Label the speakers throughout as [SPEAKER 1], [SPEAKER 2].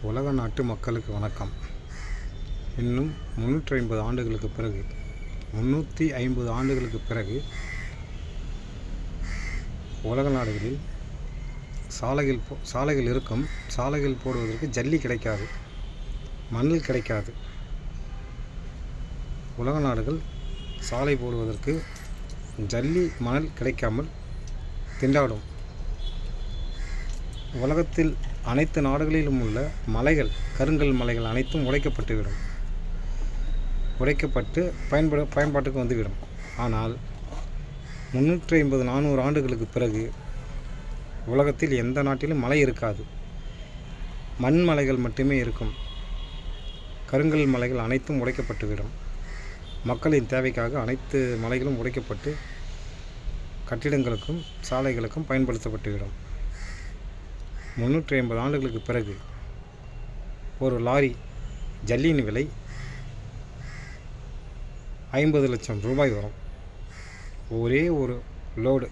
[SPEAKER 1] உலக நாட்டு மக்களுக்கு வணக்கம். இன்னும் 350 ஆண்டுகளுக்கு பிறகு 350 ஆண்டுகளுக்கு பிறகு உலக நாடுகளில் சாலைகள் இருக்கும். சாலைகள் போடுவதற்கு ஜல்லி கிடைக்காது, மணல் கிடைக்காது. உலக நாடுகள் சாலை போடுவதற்கு ஜல்லி மணல் கிடைக்காமல் திண்டாடும். உலகத்தில் அனைத்து நாடுகளிலும் உள்ள மலைகள், கருங்கல் மலைகள் அனைத்தும் உடைக்கப்பட்டு பயன்பாட்டுக்கு வந்துவிடும். ஆனால் 350-400 ஆண்டுகளுக்கு பிறகு உலகத்தில் எந்த நாட்டிலும் மலை இருக்காது, மண் மலைகள் மட்டுமே இருக்கும். கருங்கல் மலைகள் அனைத்தும் உடைக்கப்பட்டுவிடும். மக்களின் தேவைக்காக அனைத்து மலைகளும் உடைக்கப்பட்டு கட்டிடங்களுக்கும் சாலைகளுக்கும் பயன்படுத்தப்பட்டுவிடும். 350 ஆண்டுகளுக்கு பிறகு ஒரு லாரி ஜல்லியின் விலை 50 லட்சம் ரூபாய் வரும். ஒரே ஒரு லோடு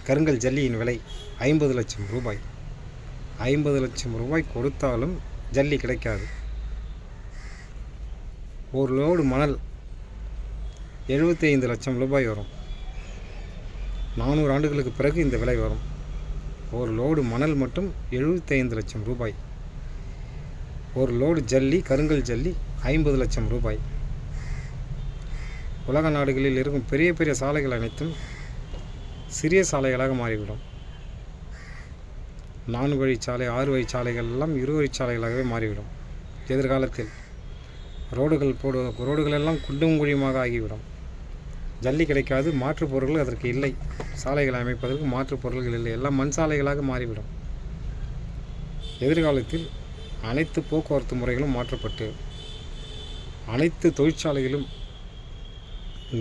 [SPEAKER 1] கருங்கல் ஜல்லியின் விலை 50 லட்சம் ரூபாய். 50 லட்சம் ரூபாய் கொடுத்தாலும் ஜல்லி கிடைக்காது. ஒரு லோடு மணல் 75 லட்சம் ரூபாய் வரும். 400 ஆண்டுகளுக்கு பிறகு இந்த விலை வரும். ஒரு லோடு மணல் மட்டும் 75 லட்சம் ரூபாய். ஒரு லோடு ஜல்லி, கருங்கல் ஜல்லி 50 லட்சம் ரூபாய். உலக நாடுகளில் இருக்கும் பெரிய பெரிய சாலைகள் அனைத்தும் சிறிய சாலைகளாக மாறிவிடும். 4 வழிச்சாலை, 6 வழிச்சாலைகள் எல்லாம் 2 வழிச்சாலைகளாகவே மாறிவிடும். எதிர்காலத்தில் ரோடுகள் எல்லாம் குண்டும் குழியுமாக ஆகிவிடும். ஜல்லி கிடைக்காது, மாற்றுப் பொருட்கள் அதற்கு இல்லை. சாலைகளை அமைப்பதற்கு மாற்றுப் பொருட்கள் இல்லை, எல்லாம் மண் சாலைகளாக மாறிவிடும். எதிர்காலத்தில் அனைத்து போக்குவரத்து முறைகளும் மாற்றப்பட்டு அனைத்து தொழிற்சாலைகளும்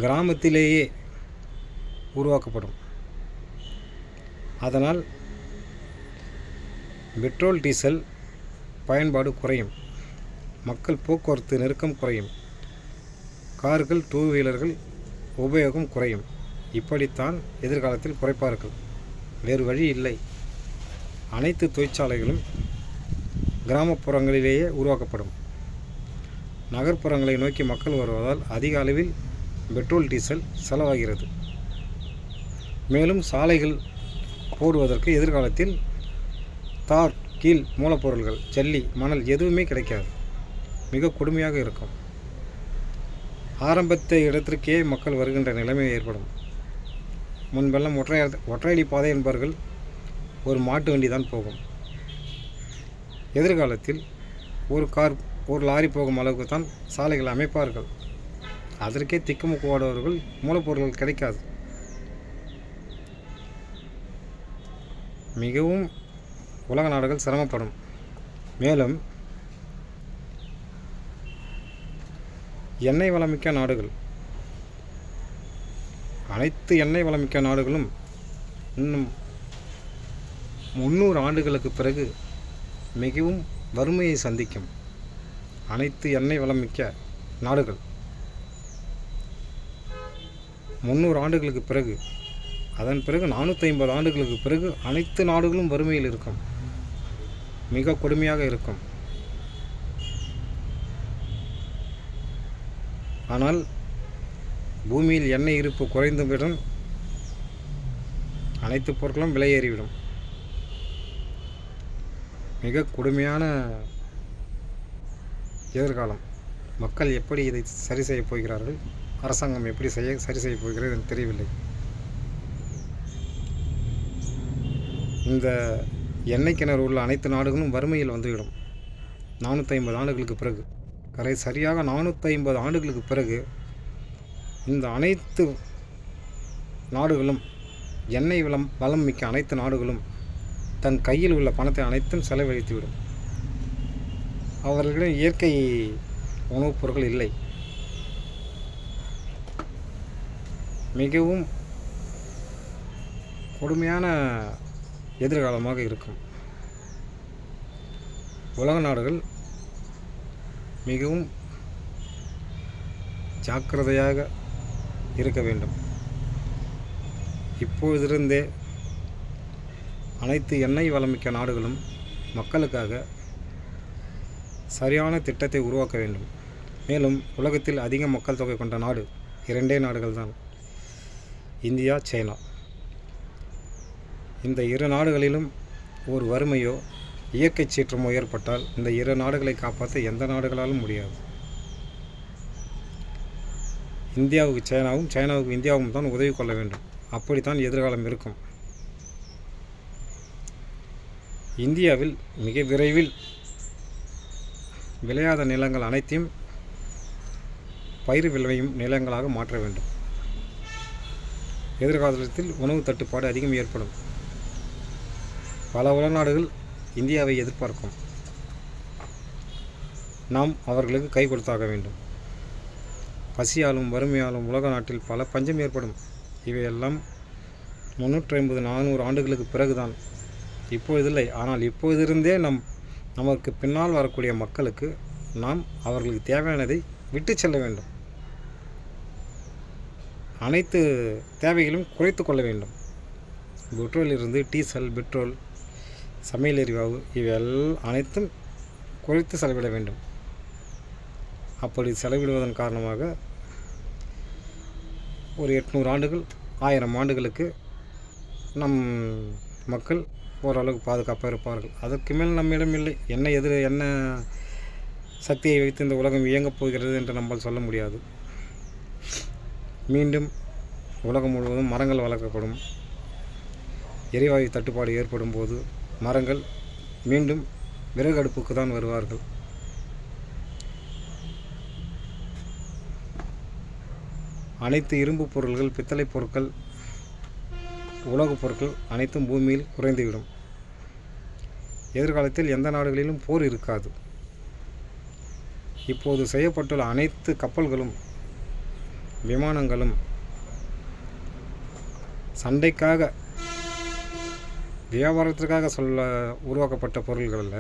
[SPEAKER 1] கிராமத்திலேயே உருவாக்கப்படும். அதனால் பெட்ரோல், டீசல் பயன்பாடு குறையும். மக்கள் போக்குவரத்து நெருக்கம் குறையும். கார்கள், 2 வீலர்கள் உபயோகம் குறையும். இப்படித்தான் எதிர்காலத்தில் குறைப்பார்கள். வேறு வழி இல்லை. அனைத்து தொழிற்சாலைகளும் கிராமப்புறங்களிலேயே உருவாக்கப்படும். நகர்ப்புறங்களை நோக்கி மக்கள் வருவதால் அதிக அளவில் பெட்ரோல், டீசல் செலவாகிறது. மேலும் சாலைகள் போடுவதற்கு எதிர்காலத்தில் தார், கீழ் மூலப்பொருள்கள், ஜல்லி, மணல் எதுவுமே கிடைக்காது. மிக கொடுமையாக இருக்கும். ஆரம்பத்த இடத்திற்கே மக்கள் வருகின்ற நிலைமை ஏற்படும். முன்பெல்லாம் ஒற்றையடி பாதை என்பார்கள், ஒரு மாட்டு வண்டி தான் போகும். எதிர்காலத்தில் ஒரு கார், ஒரு லாரி போகும் அளவுக்கு தான் சாலைகள் அமைப்பார்கள். அதற்கே திக்குமுக்கு ஓடுவர்கள், மூலப்பொருட்கள் கிடைக்காது. மிகவும் உலக நாடுகள் சிரமப்படும். மேலும் எண்ணெய் வளமிக்க நாடுகள், அனைத்து எண்ணெய் வளமிக்க நாடுகளும் இன்னும் 300 ஆண்டுகளுக்கு பிறகு மிகவும் வறுமையை சந்திக்கும். அனைத்து எண்ணெய் வளமிக்க நாடுகள் 300 ஆண்டுகளுக்கு பிறகு, அதன் பிறகு 450 ஆண்டுகளுக்கு பிறகு அனைத்து நாடுகளும் வறுமையில் இருக்கும். மிக கொடுமையாக இருக்கும். ஆனால் பூமியில் எண்ணெய் இருப்பு குறைந்துவிடும். அனைத்து பொருட்களும் விலை ஏறிவிடும். மிக கொடுமையான எதிர்காலம். மக்கள் எப்படி இதை சரி செய்யப் போகிறார்கள், அரசாங்கம் எப்படி சரி செய்யப் போகிறது எனக்கு தெரியவில்லை. இந்த எண்ணெய் கிணறு உள்ள அனைத்து நாடுகளும் வறுமையில் வந்துவிடும். 450 ஆண்டுகளுக்கு பிறகு, சரியாக 450 ஆண்டுகளுக்கு பிறகு இந்த அனைத்து நாடுகளும், எண்ணெய் வளம் மிக்க அனைத்து நாடுகளும் தன் கையில் உள்ள பணத்தை அனைத்தும் செலவழித்துவிடும். அவர்களிடம் இயற்கை உணவுப் பொருட்கள் இல்லை. மிகவும் கொடுமையான எதிர்காலமாக இருக்கும். உலக நாடுகள் மிகவும் ஜாக்கிரதையாக இருக்க வேண்டும். இப்பொழுதிருந்தே அனைத்து எண்ணெய் வளமிக்க நாடுகளும் மக்களுக்காக சரியான திட்டத்தை உருவாக்க வேண்டும். மேலும் உலகத்தில் அதிக மக்கள் தொகை கொண்ட நாடு 2 நாடுகள் தான், இந்தியா, சைனா. இந்த 2 நாடுகளிலும் ஒரு வறுமையோ இயற்கை சீற்றமோ ஏற்பட்டால் இந்த 2 நாடுகளை காப்பாற்ற எந்த நாடுகளாலும் முடியாது. இந்தியாவுக்கு சைனாவும், சைனாவுக்கு இந்தியாவும் தான் உதவி கொள்ள வேண்டும். அப்படித்தான் எதிர்காலம் இருக்கும். இந்தியாவில் மிக விரைவில் விளையாத நிலங்கள் அனைத்தையும் பயிர் விளையும் நிலங்களாக மாற்ற வேண்டும். எதிர்காலத்தில் உணவு தட்டுப்பாடு அதிகம் ஏற்படும். பல உலகநாடுகள் இந்தியாவை எதிர்பார்க்கும். நாம் அவர்களுக்கு கை கொடுத்தாக வேண்டும். பசியாலும் வறுமையாலும் உலக நாட்டில் பல பஞ்சம் ஏற்படும். இவையெல்லாம் 350-400 ஆண்டுகளுக்கு பிறகுதான், இப்பொழுதில்லை. ஆனால் இப்பொழுதிருந்தே நமக்கு பின்னால் வரக்கூடிய மக்களுக்கு நாம் அவர்களுக்கு தேவையானதை விட்டு செல்ல வேண்டும். அனைத்து தேவைகளும் குறைத்து கொள்ள வேண்டும். பெட்ரோலிலிருந்து டீசல், பெட்ரோல், சமையல் எரிவாயு இவையெல்லாம் அனைத்தும் குறைத்து செலவிட வேண்டும். அப்படி செலவிடுவதன் காரணமாக ஒரு 800 ஆண்டுகள் 1000 ஆண்டுகளுக்கு நம் மக்கள் ஓரளவுக்கு பாதுகாப்பாக இருப்பார்கள். அதற்கு மேல் நம்மிடம் இல்லை. என்ன சக்தியை வைத்து இந்த உலகம் இயங்கப் போகிறது என்று நம்மால் சொல்ல முடியாது. மீண்டும் உலகம் முழுவதும் மரங்கள் வளர்க்கப்படும். எரிவாயு தட்டுப்பாடு ஏற்படும் போது மரங்கள் மீண்டும் விறகு அடுப்புக்கு தான் வருவார்கள். அனைத்து இரும்பு பொருட்கள், பித்தளை பொருட்கள், உலோகப் பொருட்கள் அனைத்தும் பூமியில் குறைந்துவிடும். எதிர்காலத்தில் எந்த நாடுகளிலும் போர் இருக்காது. இப்போது செய்யப்பட்டுள்ள அனைத்து கப்பல்களும் விமானங்களும் சண்டைக்காக, வியாபாரத்திற்காக உருவாக்கப்பட்ட பொருள்கள் அல்ல.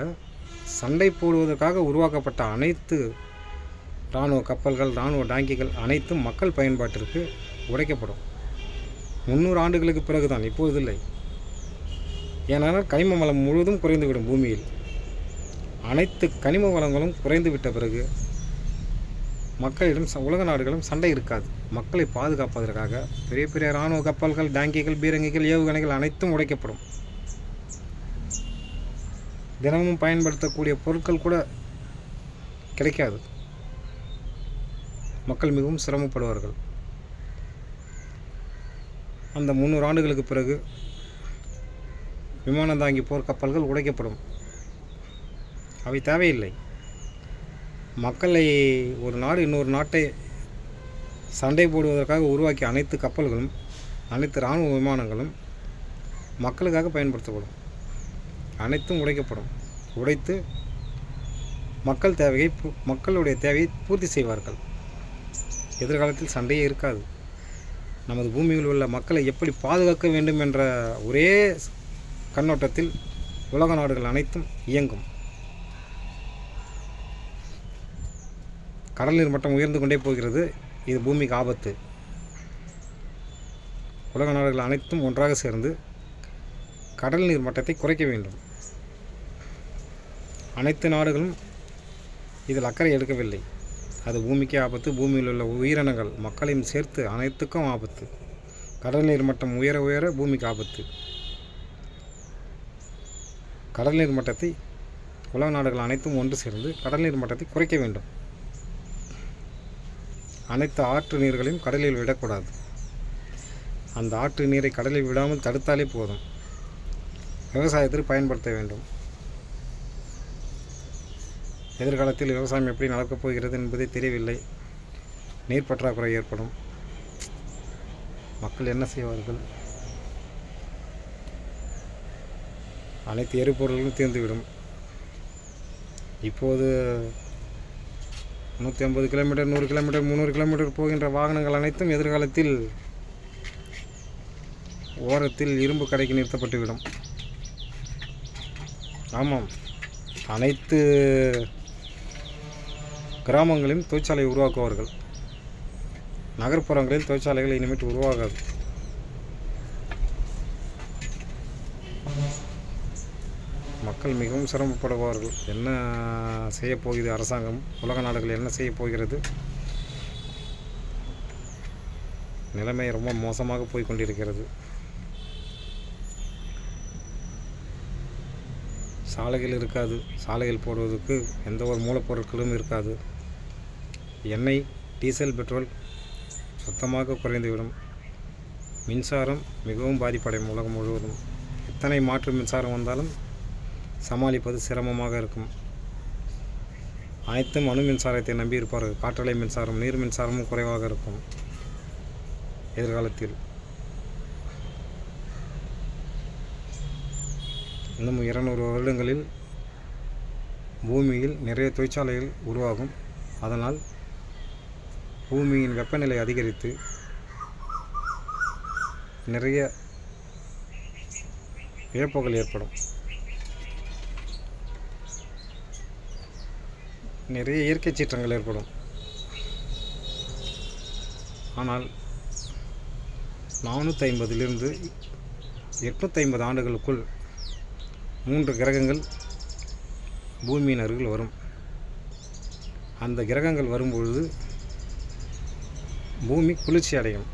[SPEAKER 1] சண்டை போடுவதற்காக உருவாக்கப்பட்ட அனைத்து இராணுவ கப்பல்கள், இராணுவ டாங்கிகள் அனைத்தும் மக்கள் பயன்பாட்டிற்கு உடைக்கப்படும். 300 ஆண்டுகளுக்கு பிறகுதான், இப்போதில்லை. ஏனென்றால் கனிம வளம் முழுவதும் குறைந்துவிடும். பூமியில் அனைத்து கனிம வளங்களும் குறைந்துவிட்ட பிறகு மக்களிடம், உலக நாடுகளும் சண்டை இருக்காது. மக்களை பாதுகாப்பதற்காக பெரிய பெரிய இராணுவ கப்பல்கள், டாங்கிகள், பீரங்கிகள், ஏவுகணைகள் அனைத்தும் உடைக்கப்படும். தினமும் பயன்படுத்தக்கூடிய பொருட்கள் கூட கிடைக்காது. மக்கள் மிகவும் சிரமப்படுவார்கள். அந்த 300 ஆண்டுகளுக்கு பிறகு விமானம் தாங்கி போர் கப்பல்கள் உடைக்கப்படும். அவை தேவையில்லை. மக்களை, ஒரு நாடு இன்னொரு நாட்டை சண்டை போடுவதற்காக உருவாக்கிய அனைத்து கப்பல்களும், அனைத்து இராணுவ விமானங்களும் மக்களுக்காக பயன்படுத்தப்படும். அனைத்தும் உடைக்கப்படும். உடைத்து மக்களுடைய தேவையை பூர்த்தி செய்வார்கள். எதிர்காலத்தில் சண்டையே இருக்காது. நமது பூமியில் உள்ள மக்களை எப்படி பாதுகாக்க வேண்டும் என்ற ஒரே கண்ணோட்டத்தில் உலக நாடுகள் அனைத்தும் இயங்கும். கடல் நீர் மட்டம் உயர்ந்து கொண்டே போகிறது. இது பூமிக்கு ஆபத்து. உலக நாடுகள் அனைத்தும் ஒன்றாக சேர்ந்து கடல் நீர் மட்டத்தை குறைக்க வேண்டும். அனைத்து நாடுகளும் இதில் அக்கறை எடுக்கவில்லை. அது பூமிக்கே ஆபத்து. பூமியில் உள்ள உயிரினங்கள், மக்களையும் சேர்த்து அனைத்துக்கும் ஆபத்து. கடல் நீர் மட்டம் உயர உயர பூமிக்கு ஆபத்து. கடல் நீர் மட்டத்தை உலக நாடுகள் அனைத்தும் ஒன்று சேர்ந்து கடல் நீர் மட்டத்தை குறைக்க வேண்டும். அனைத்து ஆற்று நீர்களையும் கடலில் விடக்கூடாது. அந்த ஆற்று நீரை கடலில் விடாமல் தடுத்தாலே போதும். விவசாயத்திற்கு பயன்படுத்த வேண்டும். எதிர்காலத்தில் விவசாயம் எப்படி நடக்கப் போகிறது என்பதே தெரியவில்லை. நீர் பற்றாக்குறை ஏற்படும். மக்கள் என்ன செய்வார்கள்? அனைத்து எரிபொருள்களும் தீர்ந்துவிடும். இப்போது 150 கிலோமீட்டர், 100 கிலோமீட்டர், 300 கிலோமீட்டர் போகின்ற வாகனங்கள் அனைத்தும் எதிர்காலத்தில் ஓரத்தில் இரும்பு கடைக்கு நிறுத்தப்பட்டுவிடும். ஆமாம், அனைத்து கிராமங்களிலும் தொழிற்சாலை உருவாக்குவார்கள். நகர்ப்புறங்களில் தொழிற்சாலைகள் இனிமேட்டு உருவாகாது. மக்கள் மிகவும் சிரமப்படுவார்கள். என்ன செய்யப்போகுது அரசாங்கம், உலக நாடுகள் என்ன செய்ய போகிறது? நிலைமை ரொம்ப மோசமாக போய் கொண்டிருக்கிறது. சாலைகள் இருக்காது, சாலைகள் போடுவதற்கு எந்த ஒரு மூலப்பொருட்களும் இருக்காது. எண்ணெய், டீசல், பெட்ரோல் சுத்தமாக குறைந்துவிடும். மின்சாரம் மிகவும் பாதிப்படையும். உலகம் முழுவதும் எத்தனை மாற்று மின்சாரம் வந்தாலும் சமாளிப்பது சிரமமாக இருக்கும். அனைத்தும் அணு மின்சாரத்தை நம்பியிருப்பார்கள். காற்றலை மின்சாரம், நீர் மின்சாரமும் குறைவாக இருக்கும் எதிர்காலத்தில். இன்னும் 200 வருடங்களில் பூமியில் நிறைய தொழிற்சாலைகள் உருவாகும். அதனால் பூமியின் வெப்பநிலை அதிகரித்து நிறைய இழப்புகள் ஏற்படும். நிறைய இயற்கை சீற்றங்கள் ஏற்படும். ஆனால் 450 850 ஆண்டுகளுக்குள் 3 கிரகங்கள் பூமியின் அருகில் வரும். அந்த கிரகங்கள் வரும்பொழுது பூமி குளிர்ச்சி அடையும்.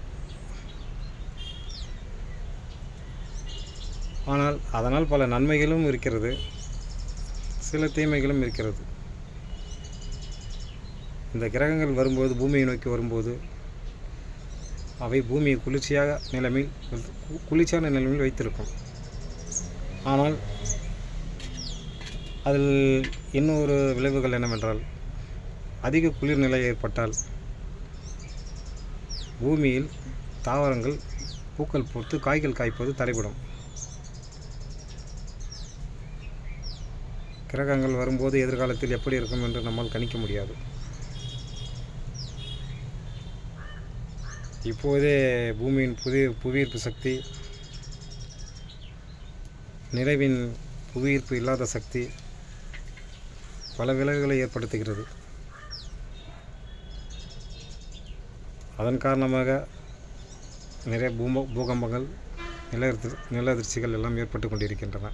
[SPEAKER 1] ஆனால் அதனால் பல நன்மைகளும் இருக்கிறது, சில தீமைகளும் இருக்கிறது. இந்த கிரகங்கள் வரும்போது, பூமியை நோக்கி வரும்போது, அவை பூமியை குளிர்ச்சியான நிலைமையில் வைத்திருக்கும். ஆனால் அதில் இன்னொரு விளைவுகள் என்னவென்றால், அதிக குளிர் நிலை ஏற்பட்டால் பூமியில் தாவரங்கள் பூக்கள் பூத்து காய்கள் காய்ப்பது தடைபடும். கிரகங்கள் வரும்போது எதிர்காலத்தில் எப்படி இருக்கும் என்று நம்மால் கணிக்க முடியாது. இப்போதே பூமியின் புவியீர்ப்பு சக்தி, நிலவின் புவியீர்ப்பு இல்லாத சக்தி பல விளைவுகளை ஏற்படுத்துகிறது. அதன் காரணமாக நிறைய பூகம்பங்கள், நில அதிர்ச்சிகள் எல்லாம் ஏற்பட்டு கொண்டிருக்கின்றன.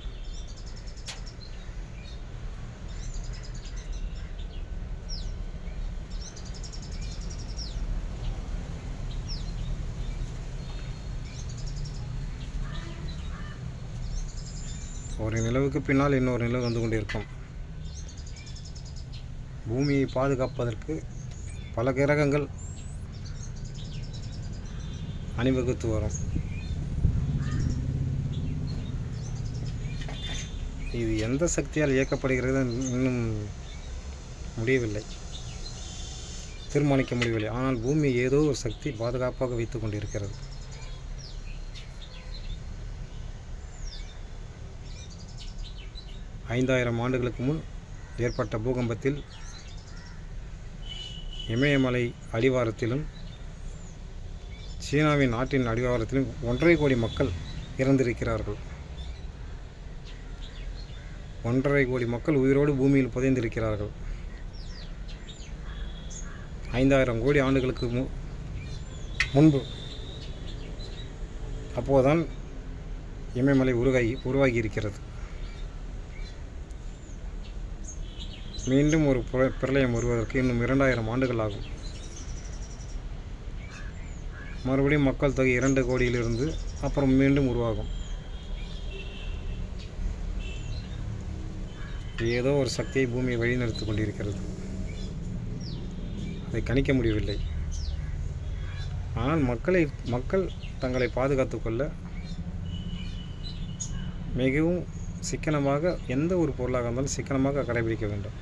[SPEAKER 1] ஒரு நிலவுக்கு பின்னால் இன்னொரு நிலவு வந்து கொண்டிருக்கும். பூமியை பாதுகாப்பதற்கு பல கிரகங்கள் அணிவகுத்து வரும். இது எந்த சக்தியால் இயக்கப்படுகிறது இன்னும் முடியவில்லை, தீர்மானிக்க முடியவில்லை. ஆனால் பூமி ஏதோ ஒரு சக்தி பாதுகாப்பாக வைத்து கொண்டிருக்கிறது. ஐந்தாயிரம் ஆண்டுகளுக்கு முன் ஏற்பட்ட பூகம்பத்தில் இமயமலை அடிவாரத்திலும் சீனாவின் நாட்டின் அடிவாரத்திலும் 1.5 கோடி மக்கள் இறந்திருக்கிறார்கள். 1.5 கோடி மக்கள் உயிரோடு பூமியில் புதைந்திருக்கிறார்கள். 5000 கோடி ஆண்டுகளுக்கு முன்பு அப்போதுதான் இமயமலை உருவாகி இருக்கிறது. மீண்டும் ஒரு பிரளயம் வருவதற்கு இன்னும் 2000 ஆண்டுகள் ஆகும். மறுபடியும் மக்கள் தொகை 2 கோடியிலிருந்து அப்புறம் மீண்டும் உருவாகும். ஏதோ ஒரு சக்தியை பூமியை வழிநடத்தி கொண்டிருக்கிறது. அதை கணிக்க முடியவில்லை. ஆனால் மக்கள் தங்களை பாதுகாத்து கொள்ள மிகவும் சிக்கனமாக, எந்த ஒரு பொருளாக இருந்தாலும் சிக்கனமாக கடைபிடிக்க வேண்டும்.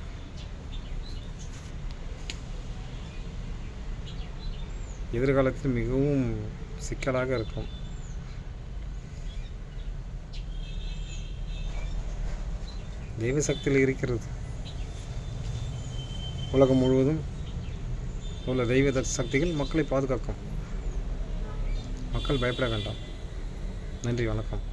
[SPEAKER 1] எதிர்காலத்தில் மிகவும் சிக்கலாக இருக்கும். தெய்வ சக்தியில் இருக்கிறது. உலகம் முழுவதும் உள்ள தெய்வ சக்திகள் மக்களை பாதுகாக்கும். மக்கள் பயப்பட வேண்டாம். நன்றி, வணக்கம்.